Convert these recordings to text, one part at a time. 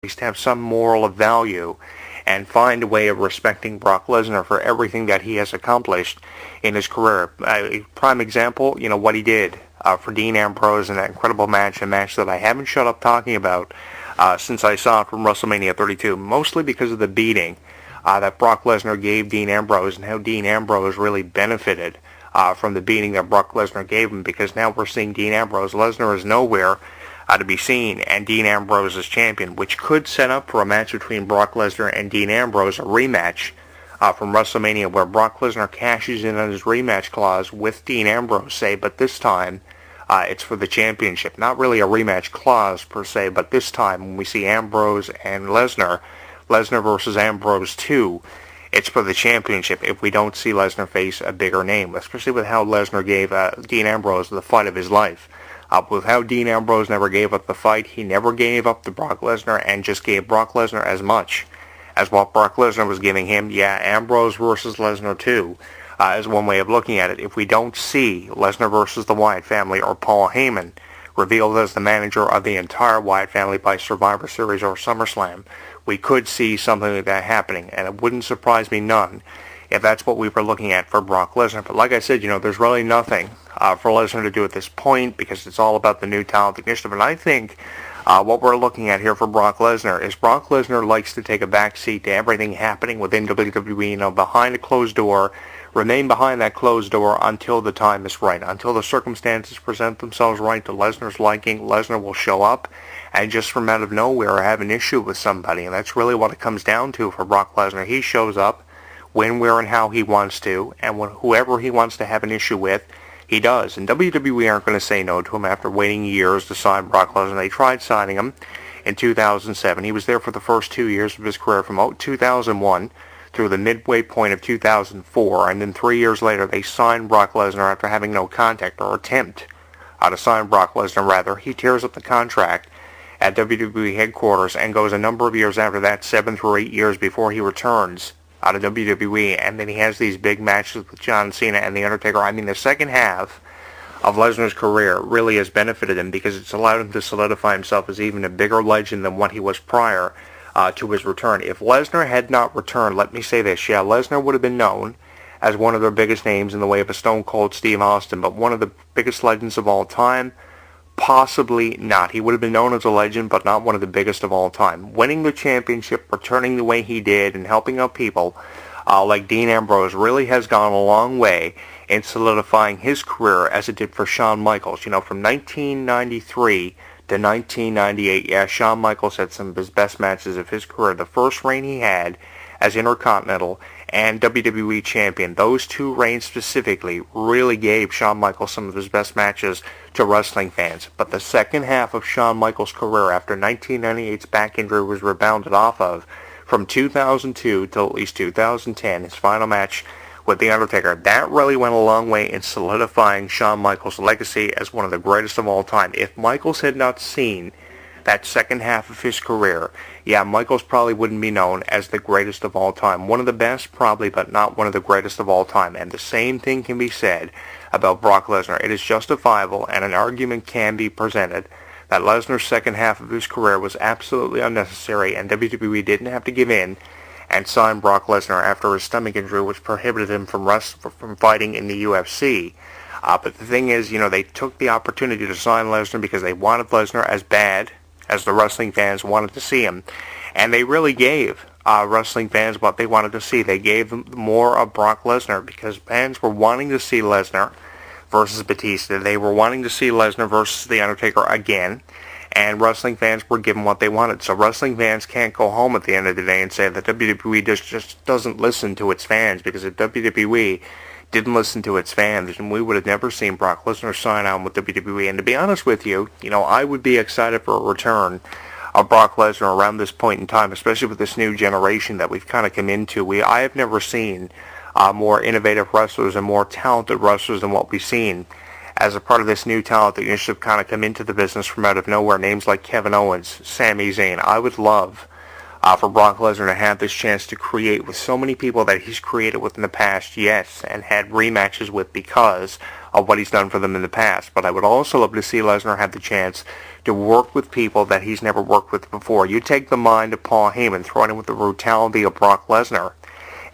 least have some moral of value and find a way of respecting Brock Lesnar for everything that he has accomplished in his career. A prime example, what he did for Dean Ambrose in that incredible match, a match that I haven't shut up talking about since I saw it from WrestleMania 32, mostly because of the beating that Brock Lesnar gave Dean Ambrose and how Dean Ambrose really benefited from the beating that Brock Lesnar gave him, because now we're seeing Dean Ambrose. Lesnar is nowhere to be seen, and Dean Ambrose is champion, which could set up for a match between Brock Lesnar and Dean Ambrose, a rematch from WrestleMania, where Brock Lesnar cashes in on his rematch clause with Dean Ambrose, say, but this time it's for the championship. Not really a rematch clause per se, but this time when we see Ambrose and Lesnar versus Ambrose 2, it's for the championship if we don't see Lesnar face a bigger name, especially with how Lesnar gave Dean Ambrose the fight of his life. With how Dean Ambrose never gave up the fight, he never gave up to Brock Lesnar and just gave Brock Lesnar as much as what Brock Lesnar was giving him. Yeah, Ambrose versus Lesnar 2 is one way of looking at it. If we don't see Lesnar versus the Wyatt family or Paul Heyman revealed as the manager of the entire Wyatt family by Survivor Series or SummerSlam, we could see something like that happening, and it wouldn't surprise me none if that's what we were looking at for Brock Lesnar. But like I said, there's really nothing for Lesnar to do at this point, because it's all about the new talent initiative. And I think what we're looking at here for Brock Lesnar is Brock Lesnar likes to take a backseat to everything happening within WWE, behind a closed door, remain behind that closed door until the time is right, until the circumstances present themselves right to Lesnar's liking. Lesnar will show up and just from out of nowhere have an issue with somebody, and that's really what it comes down to for Brock Lesnar. He shows up when, where, and how he wants to, and whoever he wants to have an issue with, he does. And WWE aren't going to say no to him after waiting years to sign Brock Lesnar. They tried signing him in 2007. He was there for the first 2 years of his career, from 2001 through the midway point of 2004, and then 3 years later they signed Brock Lesnar after having no contact or attempt to sign Brock Lesnar. Rather, he tears up the contract at WWE headquarters and goes a number of years after that, 7 through 8 years before he returns out of WWE, and then he has these big matches with John Cena and The Undertaker. I mean, the second half of Lesnar's career really has benefited him because it's allowed him to solidify himself as even a bigger legend than what he was prior to his return. If Lesnar had not returned, let me say this, Lesnar would have been known as one of their biggest names in the way of a Stone Cold Steve Austin, but one of the biggest legends of all time? Possibly not. He would have been known as a legend, but not one of the biggest of all time. Winning the championship, returning the way he did, and helping out people like Dean Ambrose really has gone a long way in solidifying his career, as it did for Shawn Michaels. From 1993 to 1998, Shawn Michaels had some of his best matches of his career. The first reign he had as Intercontinental and WWE Champion, those two reigns specifically really gave Shawn Michaels some of his best matches to wrestling fans. But the second half of Shawn Michaels' career, after 1998's back injury was rebounded off of, from 2002 till at least 2010, his final match with The Undertaker, that really went a long way in solidifying Shawn Michaels' legacy as one of the greatest of all time. If Michaels had not seen that second half of his career, Michaels probably wouldn't be known as the greatest of all time. One of the best, probably, but not one of the greatest of all time. And the same thing can be said about Brock Lesnar. It is justifiable, and an argument can be presented, that Lesnar's second half of his career was absolutely unnecessary, and WWE didn't have to give in and sign Brock Lesnar after his stomach injury, which prohibited him from fighting in the UFC. But the thing is, they took the opportunity to sign Lesnar because they wanted Lesnar as bad as the wrestling fans wanted to see him. And they really gave wrestling fans what they wanted to see. They gave them more of Brock Lesnar because fans were wanting to see Lesnar versus Batista. They were wanting to see Lesnar versus The Undertaker again. And wrestling fans were given what they wanted. So wrestling fans can't go home at the end of the day and say that WWE just doesn't listen to its fans, because if WWE didn't listen to its fans, and we would have never seen Brock Lesnar sign on with WWE. And to be honest with you, I would be excited for a return of Brock Lesnar around this point in time, especially with this new generation that we've kind of come into. I have never seen more innovative wrestlers and more talented wrestlers than what we've seen as a part of this new talent initiative kind of come into the business from out of nowhere. Names like Kevin Owens, Sami Zayn. I would love for Brock Lesnar to have this chance to create with so many people that he's created with in the past, yes, and had rematches with because of what he's done for them in the past. But I would also love to see Lesnar have the chance to work with people that he's never worked with before. You take the mind of Paul Heyman, throw it in with the brutality of Brock Lesnar,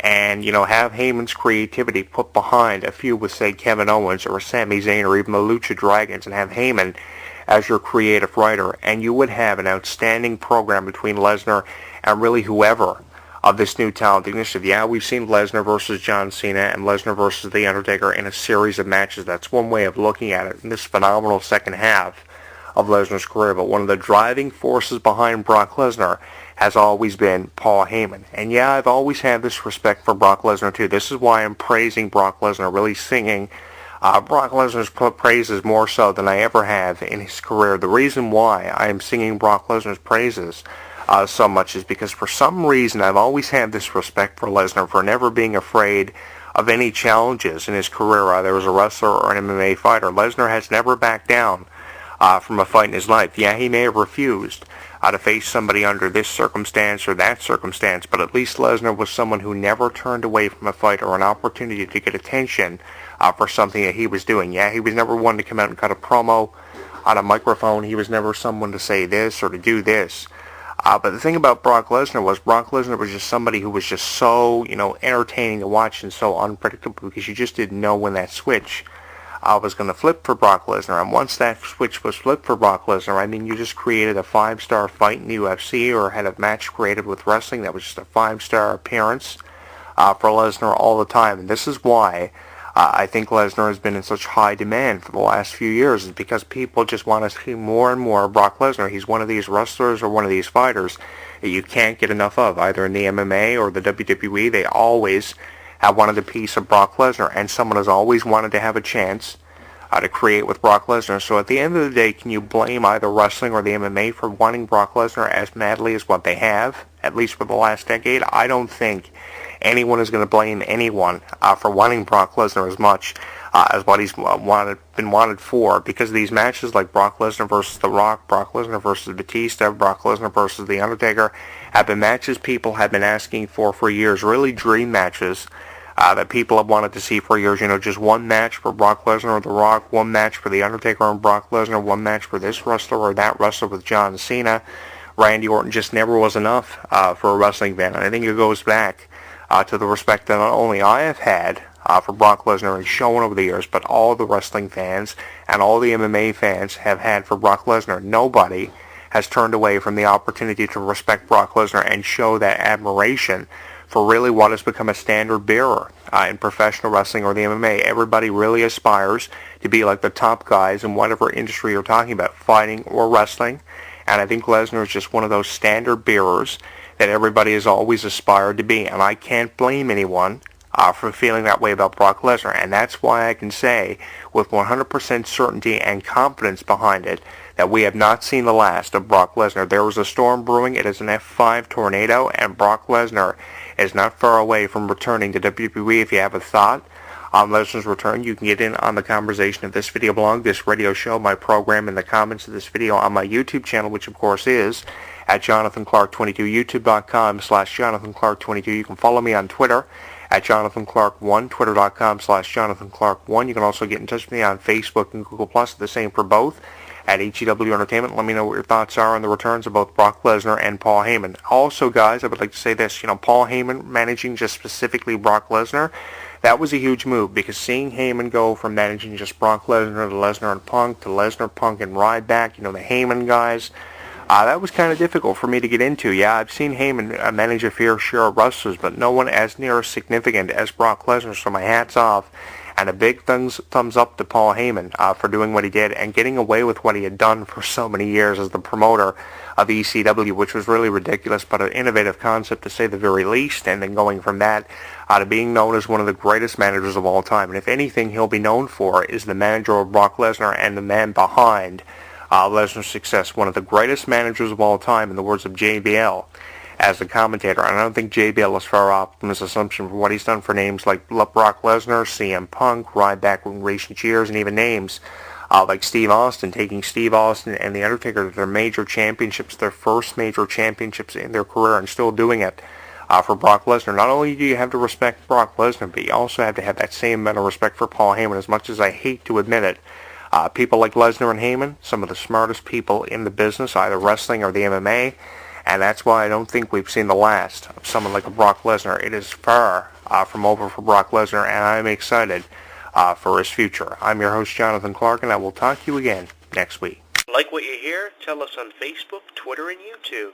and, have Heyman's creativity put behind a feud with, say, Kevin Owens or Sami Zayn or even the Lucha Dragons, and have Heyman as your creative writer, and you would have an outstanding program between Lesnar and really whoever of this new talent initiative. Yeah, we've seen Lesnar versus John Cena and Lesnar versus The Undertaker in a series of matches. That's one way of looking at it in this phenomenal second half of Lesnar's career. But one of the driving forces behind Brock Lesnar has always been Paul Heyman. And yeah, I've always had this respect for Brock Lesnar too. This is why I'm praising Brock Lesnar, really singing Brock Lesnar's praises more so than I ever have in his career. The reason why I am singing Brock Lesnar's praises so much is because for some reason I've always had this respect for Lesnar for never being afraid of any challenges in his career, either as a wrestler or an MMA fighter. Lesnar has never backed down from a fight in his life. Yeah, he may have refused to face somebody under this circumstance or that circumstance, but at least Lesnar was someone who never turned away from a fight or an opportunity to get attention for something that he was doing. Yeah, he was never one to come out and cut a promo on a microphone. He was never someone to say this or to do this. But the thing about Brock Lesnar was just somebody who was just so, entertaining to watch and so unpredictable, because you just didn't know when that switch was going to flip for Brock Lesnar. And once that switch was flipped for Brock Lesnar, you just created a 5-star fight in the UFC or had a match created with wrestling that was just a 5-star appearance for Lesnar all the time. And this is why I think Lesnar has been in such high demand for the last few years, is because people just want to see more and more of Brock Lesnar. He's one of these wrestlers or one of these fighters that you can't get enough of, either in the MMA or the WWE. They always have wanted a piece of Brock Lesnar, and someone has always wanted to have a chance to create with Brock Lesnar. So at the end of the day, can you blame either wrestling or the MMA for wanting Brock Lesnar as madly as what they have, at least for the last decade? I don't think anyone is going to blame anyone for wanting Brock Lesnar as much as what he's been wanted for, because of these matches like Brock Lesnar versus The Rock, Brock Lesnar versus Batista, Brock Lesnar versus The Undertaker, have been matches people have been asking for years, really dream matches that people have wanted to see for years. Just one match for Brock Lesnar or The Rock, one match for The Undertaker and Brock Lesnar, one match for this wrestler or that wrestler with John Cena. Randy Orton just never was enough for a wrestling fan. And I think it goes back to the respect that not only I have had for Brock Lesnar and shown over the years, but all the wrestling fans and all the MMA fans have had for Brock Lesnar. Nobody has turned away from the opportunity to respect Brock Lesnar and show that admiration for really what has become a standard bearer in professional wrestling or the MMA. Everybody really aspires to be like the top guys in whatever industry you're talking about, fighting or wrestling. And I think Lesnar is just one of those standard bearers that everybody has always aspired to be. And I can't blame anyone for feeling that way about Brock Lesnar. And that's why I can say with 100% certainty and confidence behind it that we have not seen the last of Brock Lesnar. There was a storm brewing. It is an F5 tornado, and Brock Lesnar is not far away from returning to WWE. If you have a thought on Lesnar's return, you can get in on the conversation of this video blog, this radio show, my program, in the comments of this video on my YouTube channel, which of course is at Jonathan Clarke 22, youtube.com/JonathanClarke22. You can follow me on Twitter at Jonathan Clarke 1, twitter.com/Jonathan Clarke 1. You can also get in touch with me on Facebook and Google+, the same for both, at HEW Entertainment. Let me know what your thoughts are on the returns of both Brock Lesnar and Paul Heyman. Also, guys, I would like to say this. Paul Heyman managing just specifically Brock Lesnar, that was a huge move, because seeing Heyman go from managing just Brock Lesnar to Lesnar and Punk to Lesnar, Punk, and Ryback, the Heyman guys, that was kind of difficult for me to get into. Yeah, I've seen Heyman manage a fair share of wrestlers, but no one as near as significant as Brock Lesnar, so my hat's off. And a big thumbs up to Paul Heyman for doing what he did and getting away with what he had done for so many years as the promoter of ECW, which was really ridiculous, but an innovative concept to say the very least, and then going from that to being known as one of the greatest managers of all time. And if anything he'll be known for is the manager of Brock Lesnar and the man behind Lesnar's success, one of the greatest managers of all time, in the words of JBL as the commentator. And I don't think JBL is far off from his assumption for what he's done for names like Brock Lesnar, CM Punk, Ryback in recent years, and even names like Steve Austin, taking Steve Austin and The Undertaker to their major championships, their first major championships in their career, and still doing it for Brock Lesnar. Not only do you have to respect Brock Lesnar, but you also have to have that same amount of respect for Paul Heyman. As much as I hate to admit it, people like Lesnar and Heyman, some of the smartest people in the business, either wrestling or the MMA, and that's why I don't think we've seen the last of someone like a Brock Lesnar. It is far from over for Brock Lesnar, and I'm excited for his future. I'm your host, Jonathan Clarke, and I will talk to you again next week. Like what you hear? Tell us on Facebook, Twitter, and YouTube.